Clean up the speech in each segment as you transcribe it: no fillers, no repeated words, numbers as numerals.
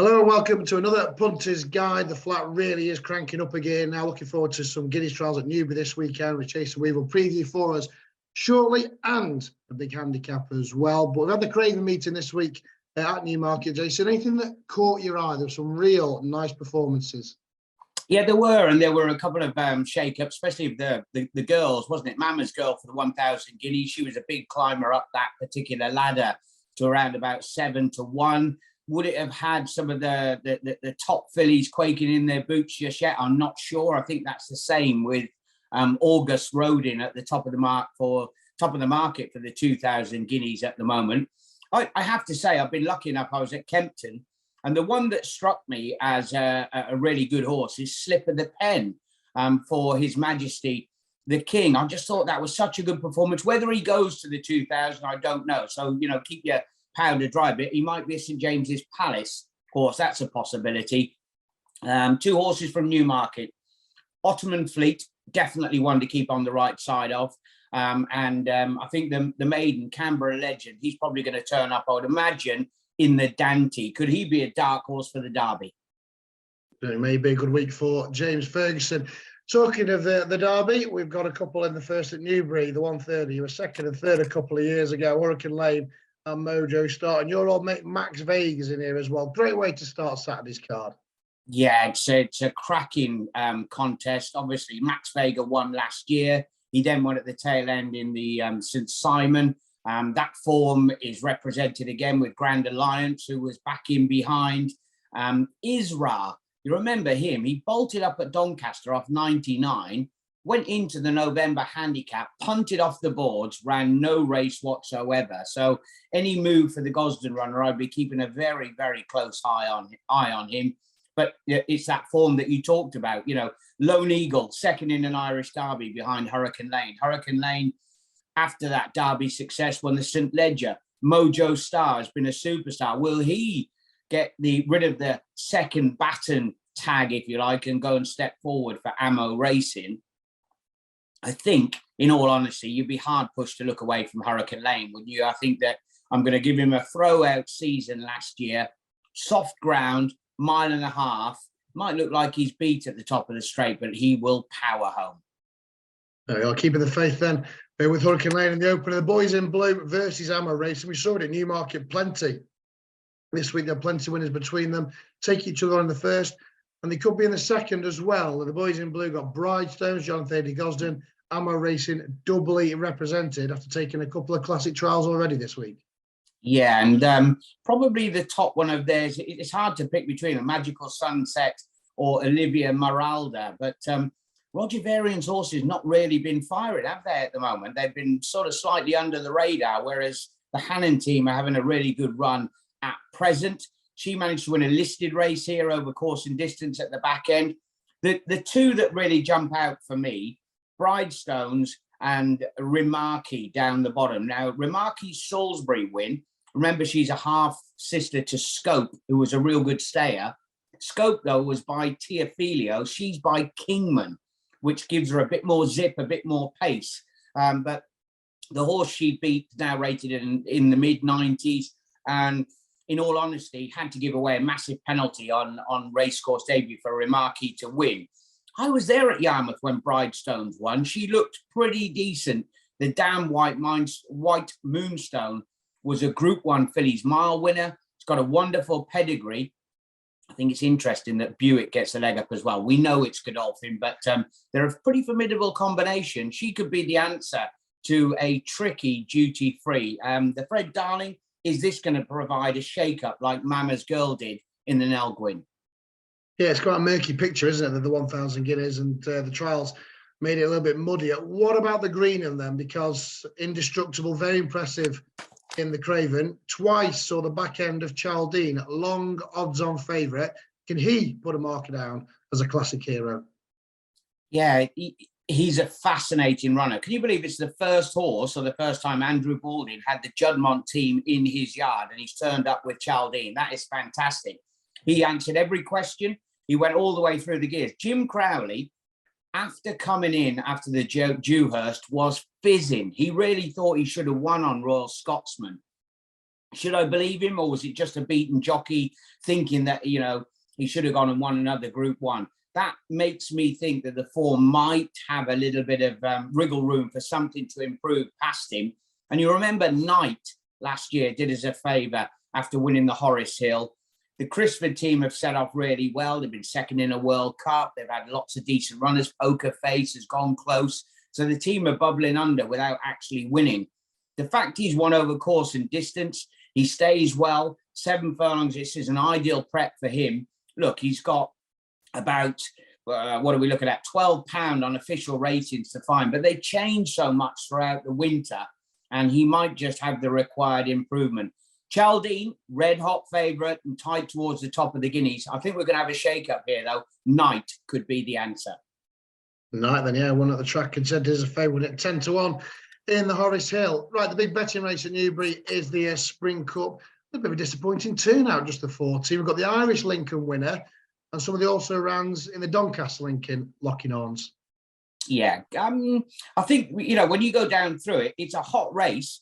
Hello and welcome to another Punters Guide. The flat really is cranking up again. Now looking forward to some Guineas trials at Newbury this weekend, which Jason Weaver will preview for us shortly, and a big handicap as well. But we've had the Craven meeting this week at Newmarket. Jason, anything that caught your eye? There were some real nice performances. Yeah, there were, and there were a couple of shake-ups, especially the girls, wasn't it? Mama's girl for the 1,000 guineas. She was a big climber up that particular ladder to around about 7-1. Would it have had some of the top fillies quaking in their boots just yet? I'm not sure. I think that's the same with August Rodin at the top of the market for the 2,000 guineas at the moment. I have to say, I've been lucky enough. I was at Kempton, and the one that struck me as a really good horse is Slip of the Pen for His Majesty the King. I just thought that was such a good performance. Whether he goes to the 2,000, I don't know. So, keep your powder dry bit. He might be a St James's Palace horse. That's a possibility. Two horses from Newmarket. Ottoman Fleet, definitely one to keep on the right side of. I think the maiden, Canberra Legend, he's probably going to turn up, I would imagine, in the Dante. Could he be a dark horse for the Derby? It may be a good week for James Ferguson. Talking of the Derby, we've got a couple in the first at Newbury, the 130. You were second and third a couple of years ago, Hurricane Lane and Mojo Star. And your old mate Max Vegas in here as well. Great way to start Saturday's card. Yeah, it's a cracking contest. Obviously, Max Vega won last year. He then won at the tail end in the St Simon. That form is represented again with Grand Alliance, who was back in behind. Isra, you remember him? He bolted up at Doncaster off 99, went into the November handicap, punted off the boards, ran no race whatsoever. So any move for the Gosden runner, I'd be keeping a very, very close eye on him. But it's that form that you talked about, Lone Eagle, second in an Irish Derby behind Hurricane Lane. Hurricane Lane, after that Derby success, won the St Leger. Mojo Star has been a superstar. Will he get rid of the second baton tag, if you like, and go and step forward for Ammo Racing? I think, in all honesty, you'd be hard pushed to look away from Hurricane Lane, wouldn't you? I think that I'm going to give him a throw-out season last year. Soft ground, 1.5 miles. Might look like he's beat at the top of the straight, but he will power home. There we are, keeping the faith then with Hurricane Lane in the opener. The boys in blue versus Ammo Racing. We saw it at Newmarket plenty. This week there are plenty of winners between them. Take each other on the first, and they could be in the second as well. The boys in blue got Bridestones, Jonathan Thady Gosden, Ammo Racing doubly represented after taking a couple of classic trials already this week. Yeah, and probably the top one of theirs, it's hard to pick between a Magical Sunset or Olivia Maralda, but Roger Varian's horses not really been firing, have they, at the moment? They've been sort of slightly under the radar, whereas the Hannon team are having a really good run at present. She managed to win a listed race here over course and distance at the back end. The two that really jump out for me, Bridestones and Remarky down the bottom. Now, Remarky's Salisbury win, remember she's a half sister to Scope, who was a real good stayer. Scope, though, was by Teofilio. She's by Kingman, which gives her a bit more zip, a bit more pace. But the horse she beat is now rated in the mid-90s. And in all honesty, had to give away a massive penalty on racecourse debut for Remarky to win. I was there at Yarmouth when Bridestones won. She looked pretty decent. The Damn White Moonstone was a Group 1 Fillies Mile winner. It's got a wonderful pedigree. I think it's interesting that Buick gets a leg up as well. We know it's Godolphin, but they're a pretty formidable combination. She could be the answer to a tricky duty-free. The Fred Darling, is this going to provide a shake-up like Mama's Girl did in the Nell Gwyn? Yeah, it's quite a murky picture, isn't it? The 1,000 guineas and the trials made it a little bit muddier. What about the green in them? Because Indestructible, very impressive in the Craven. Twice saw the back end of Chaldine, long odds-on favourite. Can he put a marker down as a classic hero? Yeah, he's a fascinating runner. Can you believe it's the first horse or the first time Andrew Balding had the Juddmonte team in his yard and he's turned up with Chaldine? That is fantastic. He answered every question. He went all the way through the gears. Jim Crowley, after coming in after the Dewhurst, was fizzing. He really thought he should have won on Royal Scotsman. Should I believe him, or was it just a beaten jockey thinking that, he should have gone and won another Group 1? That makes me think that the form might have a little bit of wriggle room for something to improve past him. And you remember Knight last year did us a favour after winning the Horace Hill. The Crisford team have set off really well. They've been second in a World Cup. They've had lots of decent runners. Poker Face has gone close. So the team are bubbling under without actually winning. The fact he's won over course and distance, he stays well. 7 furlongs, this is an ideal prep for him. Look, he's got about, what are we looking at? £12 on official ratings to find. But they change so much throughout the winter, and he might just have the required improvement. Chaldine, red hot favourite and tied towards the top of the Guineas. I think we're going to have a shake-up here, though. Knight could be the answer. Knight, then, yeah, one at the track and said there's a favourite at 10-1 in the Horace Hill. Right, the big betting race at Newbury is the Spring Cup. A bit of a disappointing turnout, just the 40. We've got the Irish Lincoln winner and some of the also-rans in the Doncaster Lincoln locking arms. Yeah, I think, when you go down through it, it's a hot race.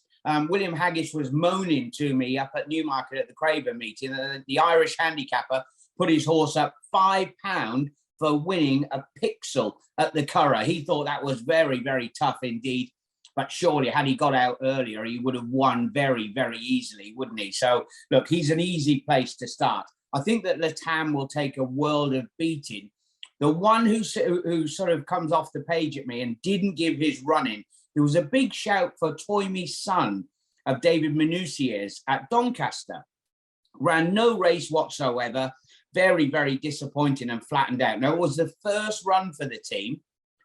William Haggish was moaning to me up at Newmarket at the Craven meeting. The Irish handicapper put his horse up £5 for winning a pixel at the Curragh. He thought that was very, very tough indeed. But surely, had he got out earlier, he would have won very, very easily, wouldn't he? So, look, he's an easy place to start. I think that Latam will take a world of beating. The one who sort of comes off the page at me and didn't give his running, there was a big shout for Toy Son of David Minucier's at Doncaster. Ran no race whatsoever. Very, very disappointing and flattened out. Now, it was the first run for the team.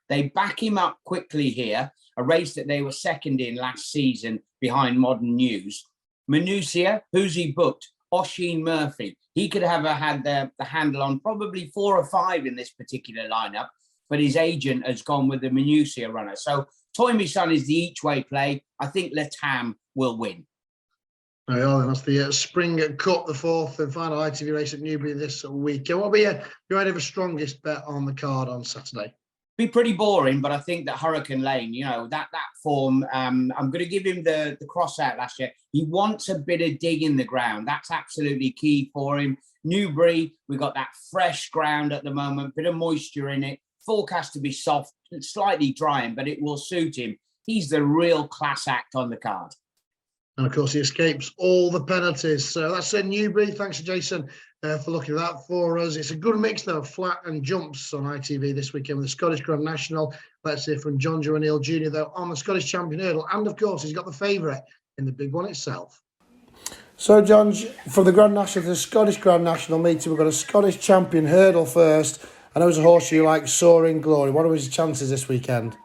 They back him up quickly here, a race that they were second in last season behind Modern News. Minucia, who's he booked? Oisin Murphy. He could have had the handle on probably 4 or 5 in this particular lineup, but his agent has gone with the Minucia runner. So Toy Son is the each-way play. I think Latam will win. There you are, that's the Spring Cup, the 4th and final ITV race at Newbury this weekend. What will be your idea of a strongest bet on the card on Saturday? Be pretty boring, but I think that Hurricane Lane, that form, I'm going to give him the cross out last year. He wants a bit of dig in the ground. That's absolutely key for him. Newbury, we've got that fresh ground at the moment, bit of moisture in it. Forecast to be soft, slightly drying, but it will suit him. He's the real class act on the card. And of course, he escapes all the penalties. So that's Newbury. Thanks to Jason for looking at that for us. It's a good mix, though, of flat and jumps on ITV this weekend with the Scottish Grand National. Let's hear from Jonjo O'Neill JR, though, on the Scottish Champion Hurdle. And of course, he's got the favourite in the big one itself. So, John, from the Grand National to the Scottish Grand National meeting, we've got a Scottish Champion Hurdle first. I know it's a horse you like, Soaring Glory. What are his chances this weekend?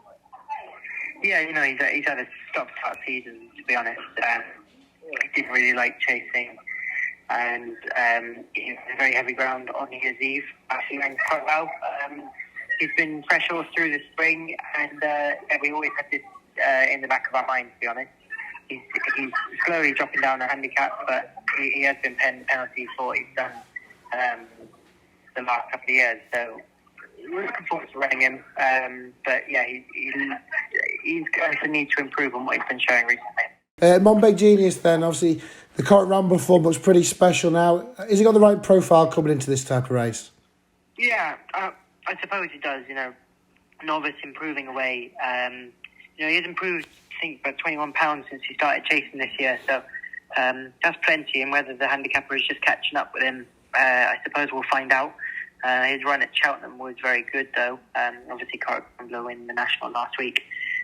Yeah, he's had a stop-start season, to be honest. He didn't really like chasing, and he was very heavy ground on New Year's Eve. Actually went quite well. He's been fresh horse through the spring, and we always had this in the back of our mind, to be honest. He's slowly dropping down the handicap, but he has been paying the penalty for what he's done the last couple of years. So we're looking forward to running him. But yeah, he's going to need to improve on what he's been showing recently. Monbeg Genius, then, obviously, the current Ramble form looks pretty special now. Has he got the right profile coming into this type of race? Yeah, I suppose he does. Novice improving away. He has improved, I think, about 21 pounds since he started chasing this year. So that's plenty. And whether the handicapper is just catching up with him, I suppose we'll find out. His run at Cheltenham was very good, though. Obviously, Cork blew in the National last week.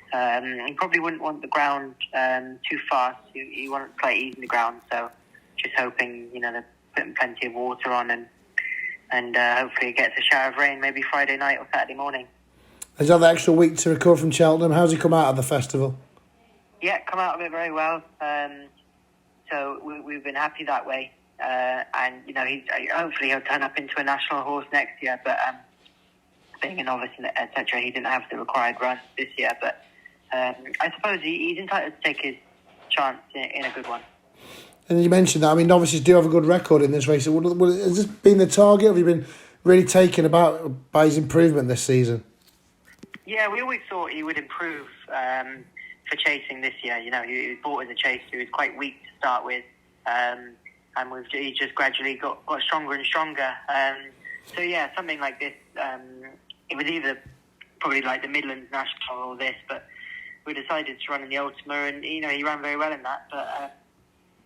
He probably wouldn't want the ground too fast. He wants quite easy in the ground. So just hoping, they're putting plenty of water on and hopefully it gets a shower of rain maybe Friday night or Saturday morning. He's had the extra week to recover from Cheltenham. How's he come out of the festival? Yeah, come out of it very well. So we've been happy that way. And hopefully he'll turn up into a national horse next year. But being a novice, etc., he didn't have the required run this year. But I suppose he's entitled to take his chance in a good one. And you mentioned that. I mean, novices do have a good record in this race. Has this been the target? Have you been really taken about by his improvement this season? Yeah, we always thought he would improve for chasing this year. He was bought as a chaser. He was quite weak to start with. and he just gradually got stronger and stronger. So yeah, something like this, it was either probably like the Midlands National or this, but we decided to run in the Ultima, and he ran very well in that. But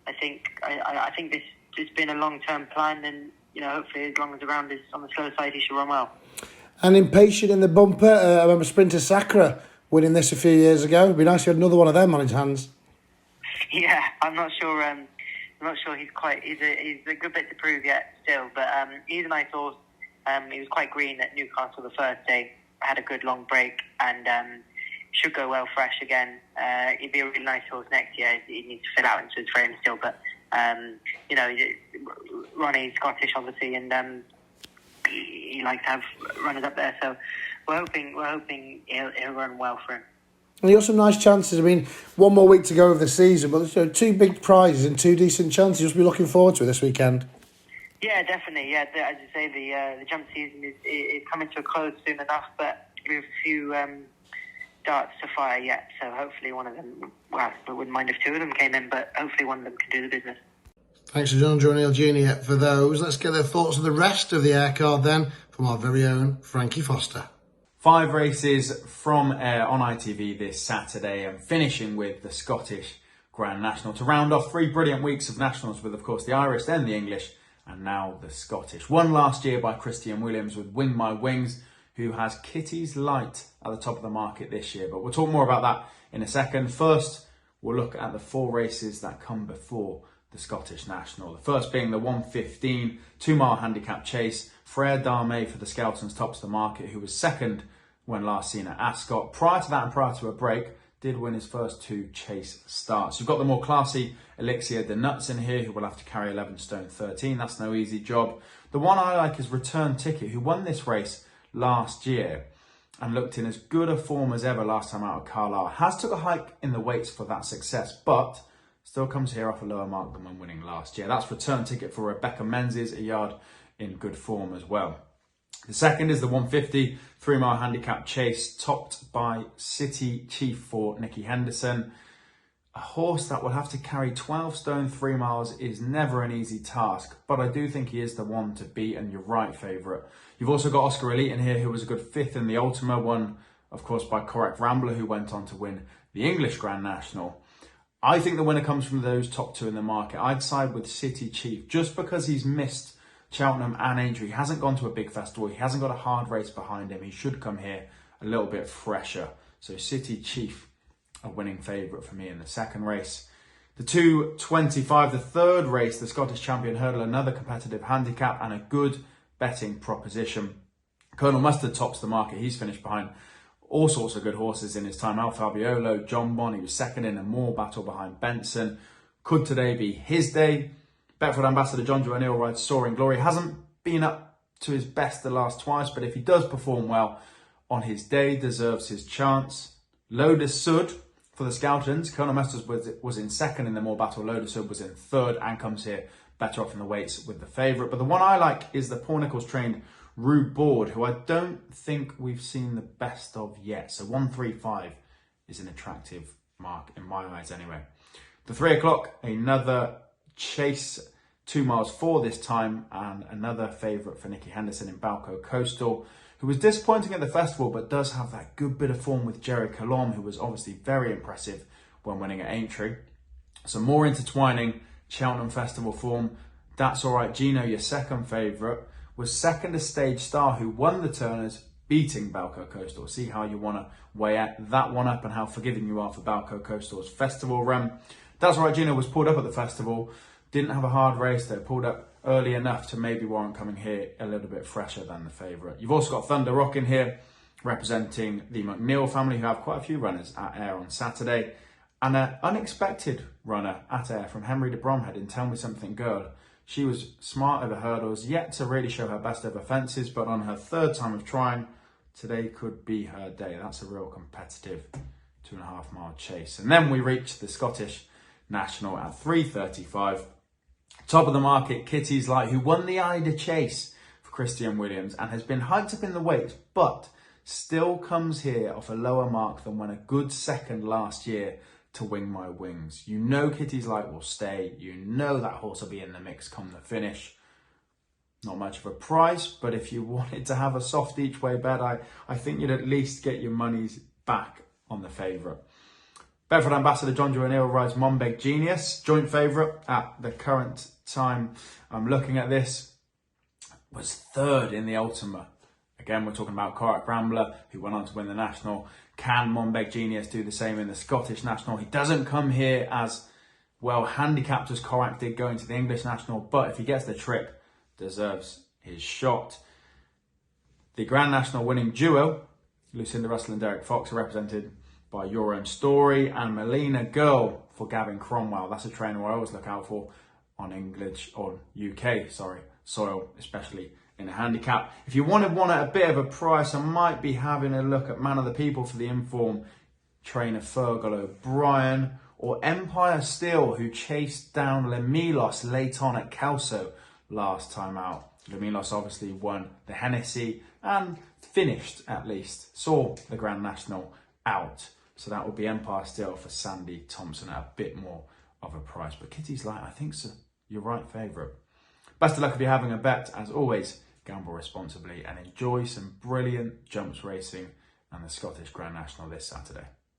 I think this has been a long-term plan, and hopefully as long as the round is on the slow side, he should run well. And impatient in the bumper, I remember Sprinter Sacra winning this a few years ago. It'd be nice to have another one of them on his hands. Yeah, I'm not sure. He's a good bit to prove yet still, but he's a nice horse. He was quite green at Newcastle the first day. Had a good long break, and should go well fresh again. He'd be a really nice horse next year. He needs to fill out into his frame still, but Ronnie's Scottish obviously, and he likes to have runners up there. So we're hoping he'll run well for him. And you got some nice chances. I mean, one more week to go of the season, but there's 2 big prizes and 2 decent chances. You'll be looking forward to it this weekend. Yeah, definitely. Yeah, as you say, the jump season is coming to a close soon enough, but we have a few darts to fire yet. So hopefully one of them. Well, I wouldn't mind if 2 of them came in, but hopefully one of them can do the business. Thanks to Jonjo O'Neill JR for those. Let's get their thoughts on the rest of the air card then from our very own Frankie Foster. 5 races from air on ITV this Saturday, and finishing with the Scottish Grand National to round off 3 brilliant weeks of nationals with, of course, the Irish, then the English, and now the Scottish. Won last year by Christian Williams with Wing My Wings, who has Kitty's Light at the top of the market this year. But we'll talk more about that in a second. First, we'll look at the 4 races that come before the Scottish National. The first being the 1:15 2-mile handicap chase. Frere Darmé for the Skeltons tops the market, who was second when last seen at Ascot. Prior to that and prior to a break, did win his first 2 chase starts. You've got the more classy Elixir de Nuts in here, who will have to carry 11 stone 13. That's no easy job. The one I like is Return Ticket, who won this race last year and looked in as good a form as ever last time out at Carlisle. Has took a hike in the weights for that success, but still comes here off a lower mark than when winning last year. That's Return Ticket for Rebecca Menzies, a yard in good form as well. The second is the 150 3-mile handicap chase, topped by City Chief for Nicky Henderson. A horse that will have to carry 12 stone 3 miles is never an easy task, but I do think he is the one to beat, and you're right favourite. You've also got Oscar Elite in here, who was a good 5th in the Ultima, won, of course, by Correct Rambler, who went on to win the English Grand National. I think the winner comes from those top 2 in the market. I'd side with City Chief, just because he's missed Cheltenham and Aintree. He hasn't gone to a big festival. He hasn't got a hard race behind him. He should come here a little bit fresher. So City Chief, a winning favourite for me in the second race. The 2:25, the third race, the Scottish Champion Hurdle, another competitive handicap and a good betting proposition. Colonel Mustard tops the market. He's finished behind all sorts of good horses in his time. Al Fabiolo, John Bon, he was second in a more battle behind Benson. Could today be his day? Betfred ambassador Jonjo O'Neill rides Soaring Glory. Hasn't been up to his best the last twice, but if he does perform well on his day, deserves his chance. Lotus Sud for the Skeltons. Colonel Mustard was in second in the more battle. Lotus Sud was in third and comes here better off in the weights with the favourite. But the one I like is the Paul Nicholls trained Rube Board, who I don't think we've seen the best of yet. So 135 is an attractive mark in my eyes anyway. The 3 o'clock, another chase, 2 miles 4 this time, and another favourite for Nicky Henderson in Balco Coastal, who was disappointing at the festival but does have that good bit of form with Jerry Colombe, who was obviously very impressive when winning at Aintree. So more intertwining Cheltenham Festival form. That's All Right Gino, your second favourite, was second to Stage Star, who won the Turners, beating Balco Coastal. See how you want to weigh that one up and how forgiving you are for Balco Coastal's festival run. That's All Right Gino was pulled up at the festival. Didn't have a hard race. They pulled up early enough to maybe warrant coming here a little bit fresher than the favourite. You've also got Thunder Rock in here, representing the McNeil family, who have quite a few runners at Ayr on Saturday. And an unexpected runner at Ayr from Henry de Bromhead in Tell Me Something Girl. She was smart over hurdles, yet to really show her best over fences, but on her 3rd time of trying, today could be her day. That's a real competitive 2.5 mile chase. And then we reach the Scottish National at 3:35. Top of the market, Kitty's Light, who won the Ida Chase for Christian Williams and has been hyped up in the weights, but still comes here off a lower mark than when a good second last year to Wing My Wings. You know Kitty's Light will stay. You know that horse will be in the mix come the finish. Not much of a price, but if you wanted to have a soft each way bet, I think you'd at least get your monies back on the favourite. Betfred ambassador Jonjo O'Neill rides Monbeg Genius, joint favourite at the current time. I'm looking at this, was third in the Ultima. Again, we're talking about Corach Rambler, who went on to win the National. Can Monbeg Genius do the same in the Scottish National? He doesn't come here as well handicapped as Corach did going to the English National, but if he gets the trip, deserves his shot. The Grand National winning duo, Lucinda Russell and Derek Fox, are represented by Your Own Story and Melina Girl for Gavin Cromwell. That's a trainer I always look out for on English or UK, soil, especially in a handicap. If you wanted one at a bit of a price, I might be having a look at Man of the People for the inform trainer Fergal O'Brien, or Empire Steel, who chased down Lemilos late on at Kelso last time out. Lemilos obviously won the Hennessy and finished, at least, saw the Grand National out. So that would be Empire Steel for Sandy Thompson at a bit more of a price. But Kitty's Light, I think, so your right favourite. Best of luck if you're having a bet. As always, gamble responsibly and enjoy some brilliant jumps racing and the Scottish Grand National this Saturday.